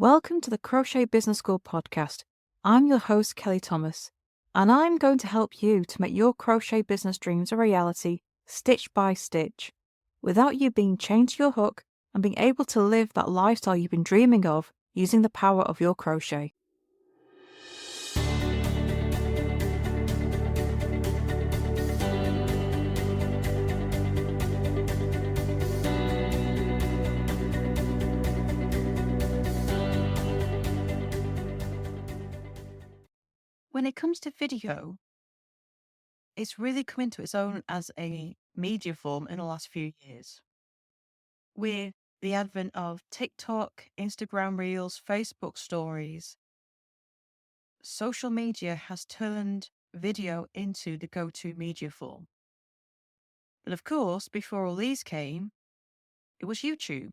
Welcome to the Crochet Business School podcast. I'm your host, Kelly Thomas, and I'm going to help you to make your crochet business dreams a reality, stitch by stitch, without you being chained to your hook and being able to live that lifestyle you've been dreaming of using the power of your crochet. When it comes to video, it's really come into its own as a media form in the last few years. With the advent of TikTok, Instagram Reels, Facebook Stories, social media has turned video into the go-to media form. But of course, before all these came, it was YouTube,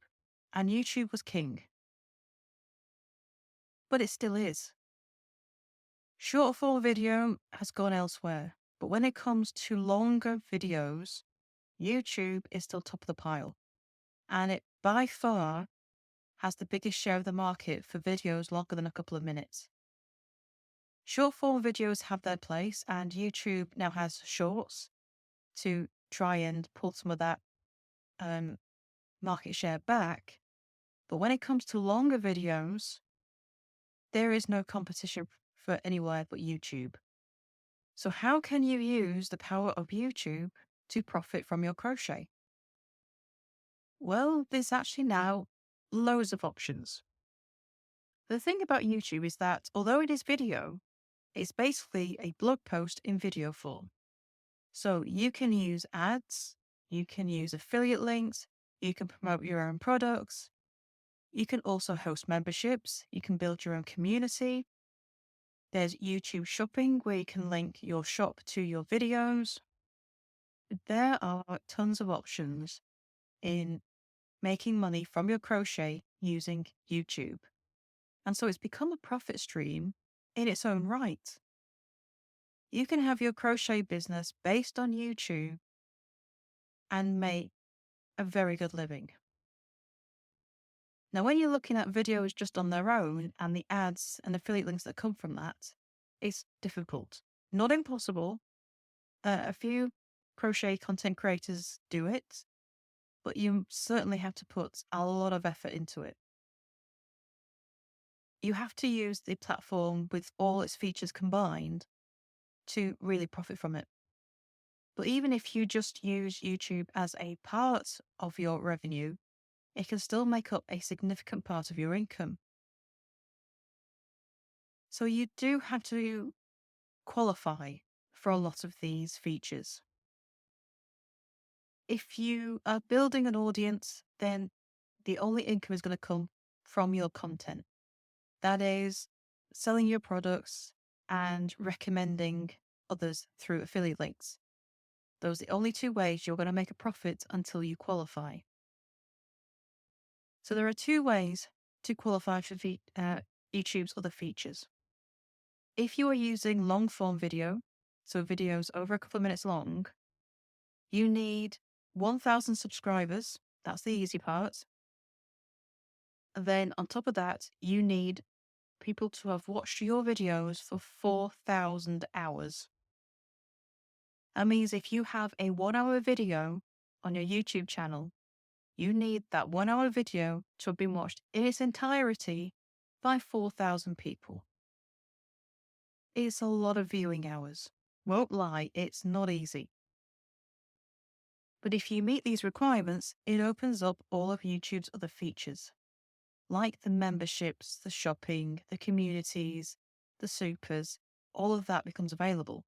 and YouTube was king. But it still is. Short form video has gone elsewhere, but when it comes to longer videos, YouTube is still top of the pile, and it by far has the biggest share of the market for videos longer than a couple of minutes. Short form videos have their place, and YouTube now has shorts to try and pull some of that market share back. But when it comes to longer videos, there is no competition for anywhere but YouTube. So how can you use the power of YouTube to profit from your crochet? Well, there's actually now loads of options. The thing about YouTube is that although it is video, it's basically a blog post in video form. So you can use ads, you can use affiliate links, you can promote your own products, you can also host memberships, you can build your own community. There's YouTube shopping where you can link your shop to your videos. There are tons of options in making money from your crochet using YouTube. And so it's become a profit stream in its own right. You can have your crochet business based on YouTube and make a very good living. Now, when you're looking at videos just on their own and the ads and affiliate links that come from that, it's difficult. Not impossible. A few crochet content creators do it, but you certainly have to put a lot of effort into it. You have to use the platform with all its features combined to really profit from it. But even if you just use YouTube as a part of your revenue, it can still make up a significant part of your income. So you do have to qualify for a lot of these features. If you are building an audience, then the only income is going to come from your content. That is selling your products and recommending others through affiliate links. Those are the only two ways you're going to make a profit until you qualify. So there are two ways to qualify for YouTube's other features. If you are using long form video, so videos over a couple of minutes long, you need 1,000 subscribers. That's the easy part. And then on top of that, you need people to have watched your videos for 4,000 hours. That means if you have a 1-hour video on your YouTube channel, you need that 1-hour video to have been watched in its entirety by 4,000 people. It's a lot of viewing hours. Won't lie, it's not easy. But if you meet these requirements, it opens up all of YouTube's other features, like the memberships, the shopping, the communities, the supers. All of that becomes available.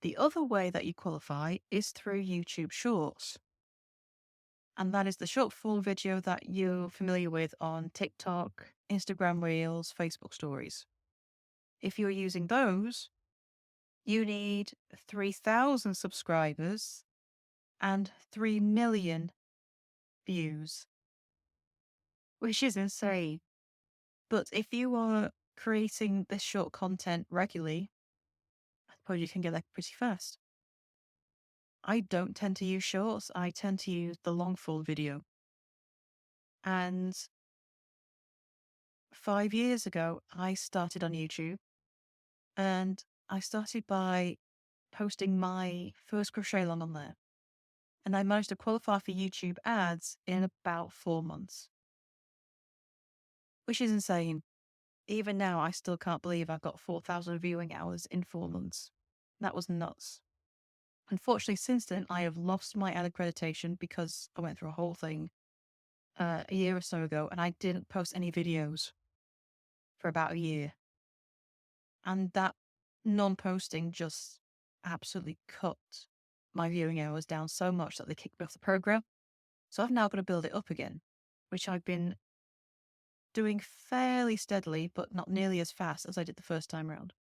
The other way that you qualify is through YouTube Shorts. And that is the short form video that you're familiar with on TikTok, Instagram Reels, Facebook Stories. If you're using those, you need 3,000 subscribers and 3 million views, which is insane. But if you are creating this short content regularly, I suppose you can get there pretty fast. I don't tend to use shorts. I tend to use the long form video. And 5 years ago, I started on YouTube, and I started by posting my first crochet along on there. And I managed to qualify for YouTube ads in about 4 months, which is insane. Even now, I still can't believe I've got 4,000 viewing hours in 4 months. That was nuts. Unfortunately, since then, I have lost my ad accreditation because I went through a whole thing a year or so ago, and I didn't post any videos for about a year. And that non-posting just absolutely cut my viewing hours down so much that they kicked me off the program. So I've now got to build it up again, which I've been doing fairly steadily, but not nearly as fast as I did the first time round.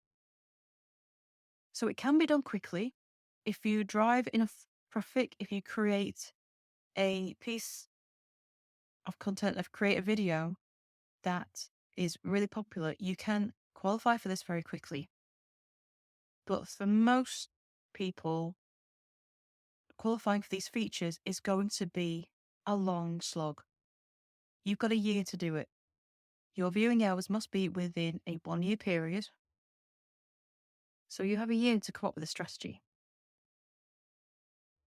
So it can be done quickly. If you drive enough traffic, if you create a piece of content, create a video that is really popular, you can qualify for this very quickly. But for most people, qualifying for these features is going to be a long slog. You've got a year to do it. Your viewing hours must be within a 1 year period. So you have a year to come up with a strategy,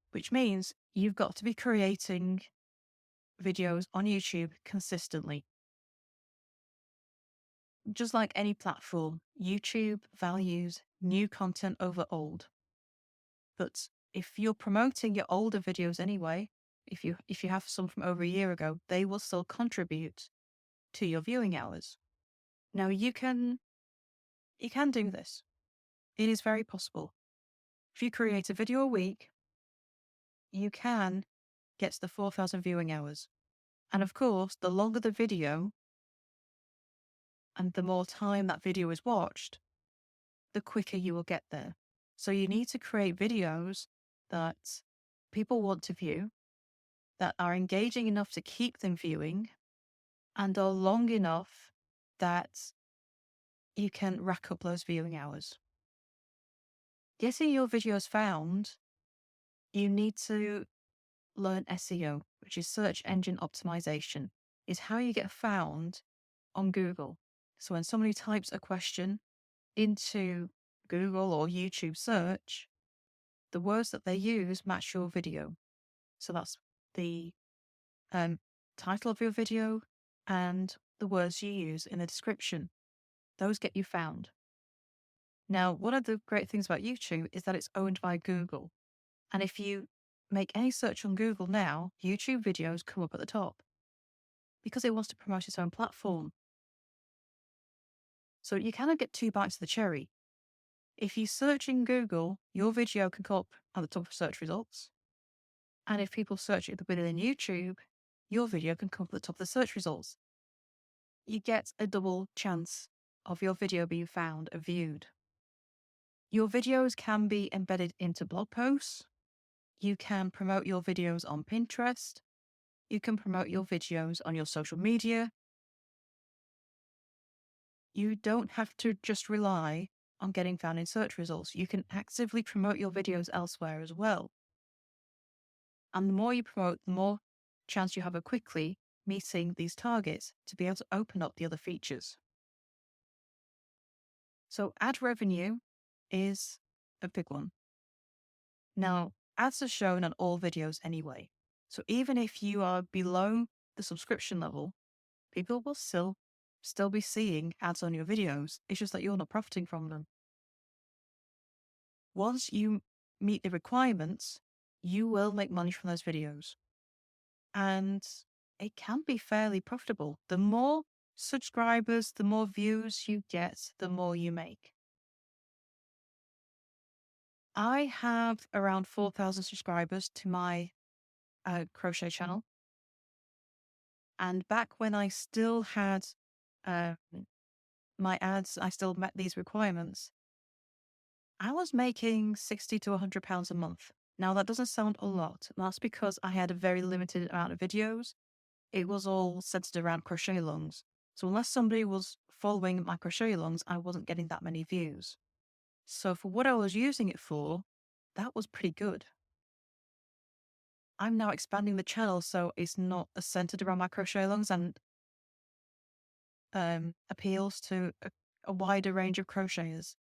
which means you've got to be creating videos on YouTube consistently. Just like any platform, YouTube values new content over old. But if you're promoting your older videos anyway, if you have some from over a year ago, they will still contribute to your viewing hours. Now you can do this. It is very possible. If you create a video a week, you can get to the 4,000 viewing hours. And of course, the longer the video and the more time that video is watched, the quicker you will get there. So you need to create videos that people want to view, that are engaging enough to keep them viewing, and are long enough that you can rack up those viewing hours. Getting your videos found, you need to learn SEO, which is search engine optimization, is how you get found on Google. So when somebody types a question into Google or YouTube search, the words that they use match your video. So that's the title of your video and the words you use in the description. Those get you found. Now, one of the great things about YouTube is that it's owned by Google. And if you make any search on Google now, YouTube videos come up at the top because it wants to promote its own platform. So you kind of get two bites of the cherry. If you search in Google, your video can come up at the top of search results. And if people search it within YouTube, your video can come up at the top of the search results. You get a double chance of your video being found and viewed. Your videos can be embedded into blog posts. You can promote your videos on Pinterest. You can promote your videos on your social media. You don't have to just rely on getting found in search results. You can actively promote your videos elsewhere as well. And the more you promote, the more chance you have of quickly meeting these targets to be able to open up the other features. So ad revenue is a big one. Now, ads are shown on all videos anyway. So even if you are below the subscription level, people will still be seeing ads on your videos. It's just that you're not profiting from them. Once you meet the requirements, you will make money from those videos. And it can be fairly profitable. The more subscribers, the more views you get, the more you make. I have around 4,000 subscribers to my crochet channel. And back when I still had my ads, I still met these requirements, I was making £60 to £100 a month. Now, that doesn't sound a lot. That's because I had a very limited amount of videos. It was all centered around crochet alongs. So unless somebody was following my crochet alongs, I wasn't getting that many views. So for what I was using it for, that was pretty good. I'm now expanding the channel so it's not centered around my crochet alongs, and appeals to a wider range of crocheters.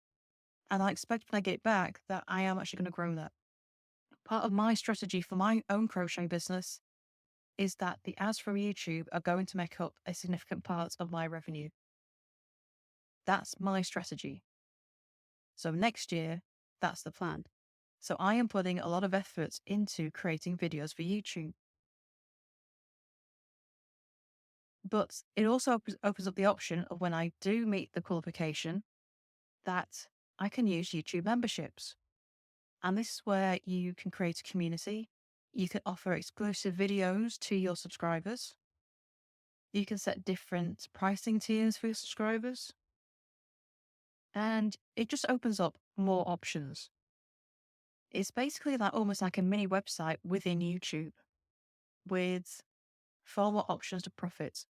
And I expect when I get back that I am actually going to grow that. Part of my strategy for my own crochet business is that the ads from YouTube are going to make up a significant part of my revenue. That's my strategy. So next year, that's the plan. So I am putting a lot of effort into creating videos for YouTube. But it also opens up the option of when I do meet the qualification that I can use YouTube memberships. And this is where you can create a community. You can offer exclusive videos to your subscribers. You can set different pricing tiers for your subscribers. And it just opens up more options. It's basically almost like a mini website within YouTube with far more options to profit.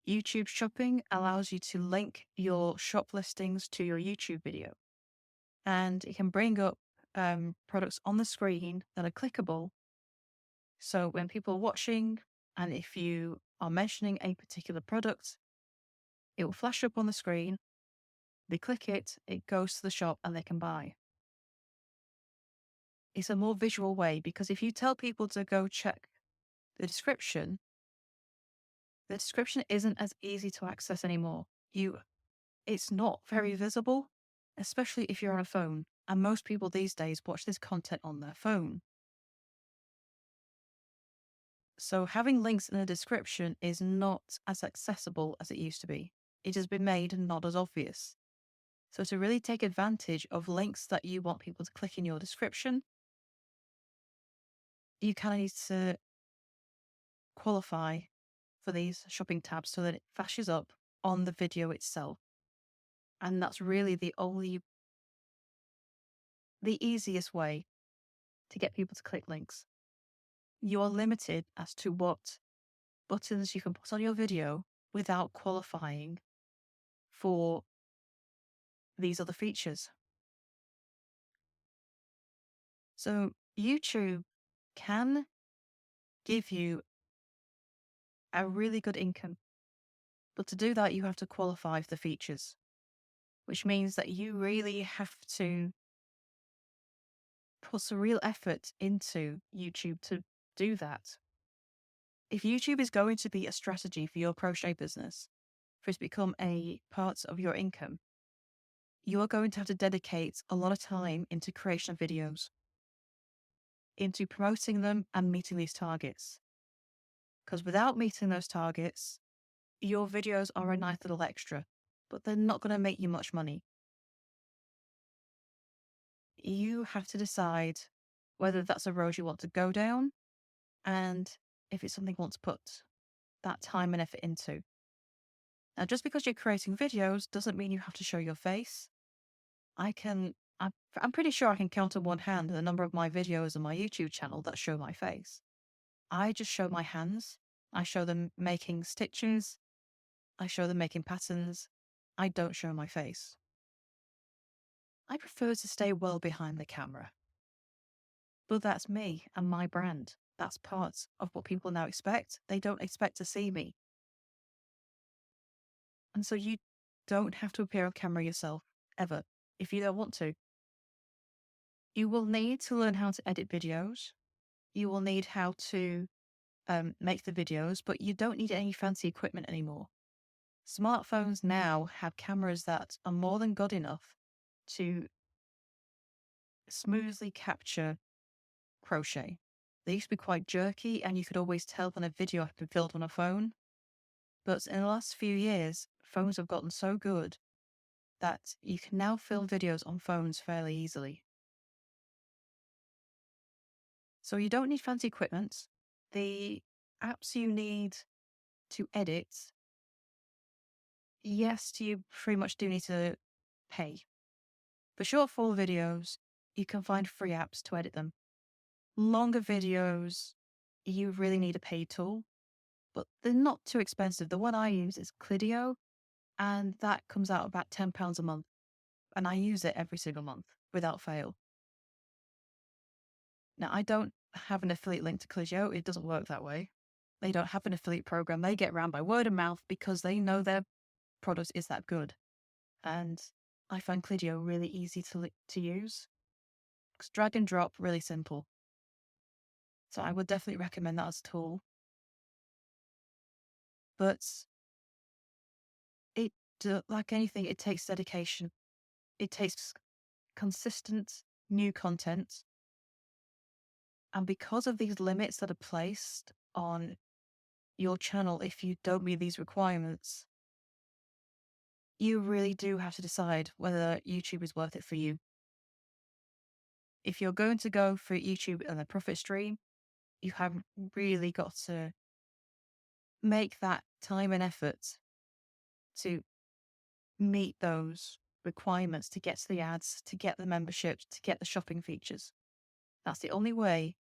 YouTube shopping allows you to link your shop listings to your YouTube video. And it can bring up products on the screen that are clickable. So when people are watching, and if you are mentioning a particular product, it will flash up on the screen. They click it, it goes to the shop, and they can buy. It's a more visual way because if you tell people to go check the description isn't as easy to access anymore. It's not very visible, especially if you're on a phone. And most people these days watch this content on their phone. So having links in the description is not as accessible as it used to be. It has been made not as obvious. So to really take advantage of links that you want people to click in your description, you kind of need to qualify for these shopping tabs so that it flashes up on the video itself. And that's really the easiest way to get people to click links. You are limited as to what buttons you can put on your video without qualifying for these other features. So YouTube can give you a really good income, but to do that, you have to qualify for the features, which means that you really have to put some real effort into YouTube to do that. If YouTube is going to be a strategy for your crochet business, for it to become a part of your income, you are going to have to dedicate a lot of time into creation of videos, into promoting them and meeting these targets. Because without meeting those targets, your videos are a nice little extra, but they're not going to make you much money. You have to decide whether that's a road you want to go down and if it's something you want to put that time and effort into. Now, just because you're creating videos doesn't mean you have to show your face. I'm pretty sure I can count on one hand the number of my videos on my YouTube channel that show my face. I just show my hands. I show them making stitches. I show them making patterns. I don't show my face. I prefer to stay well behind the camera. But that's me and my brand. That's part of what people now expect. They don't expect to see me. And so you don't have to appear on camera yourself, ever, if you don't want to. You will need to learn how to edit videos. You will need how to make the videos, but you don't need any fancy equipment anymore. Smartphones now have cameras that are more than good enough to smoothly capture crochet. They used to be quite jerky, and you could always tell when a video had been filmed on a phone. But in the last few years, phones have gotten so good that you can now film videos on phones fairly easily. So you don't need fancy equipment. The apps you need to edit, yes, you pretty much do need to pay. For short form videos, you can find free apps to edit them. Longer videos, you really need a paid tool, but they're not too expensive. The one I use is Clidio, and that comes out about £10 a month. And I use it every single month without fail. Now, I don't have an affiliate link to Clidio. It doesn't work that way. They don't have an affiliate program. They get around by word of mouth because they know their product is that good. And I find Clidio really easy to use. It's drag and drop, really simple. So I would definitely recommend that as a tool. But like anything, it takes dedication. It takes consistent new content. And because of these limits that are placed on your channel, if you don't meet these requirements, you really do have to decide whether YouTube is worth it for you. If you're going to go for YouTube and a profit stream, you have really got to make that time and effort to meet those requirements to get to the ads, to get the membership, to get the shopping features. That's the only way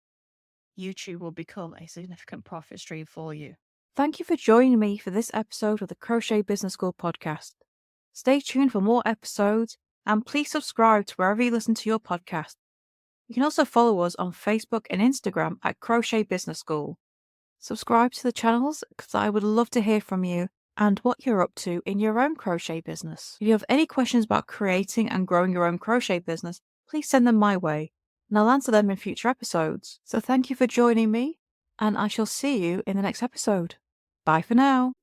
YouTube will become a significant profit stream for you. Thank you for joining me for this episode of the Crochet Business School podcast. Stay tuned for more episodes and please subscribe to wherever you listen to your podcast. You can also follow us on Facebook and Instagram at Crochet Business School. Subscribe to the channels because I would love to hear from you and what you're up to in your own crochet business. If you have any questions about creating and growing your own crochet business, please send them my way and I'll answer them in future episodes. So thank you for joining me and I shall see you in the next episode. Bye for now.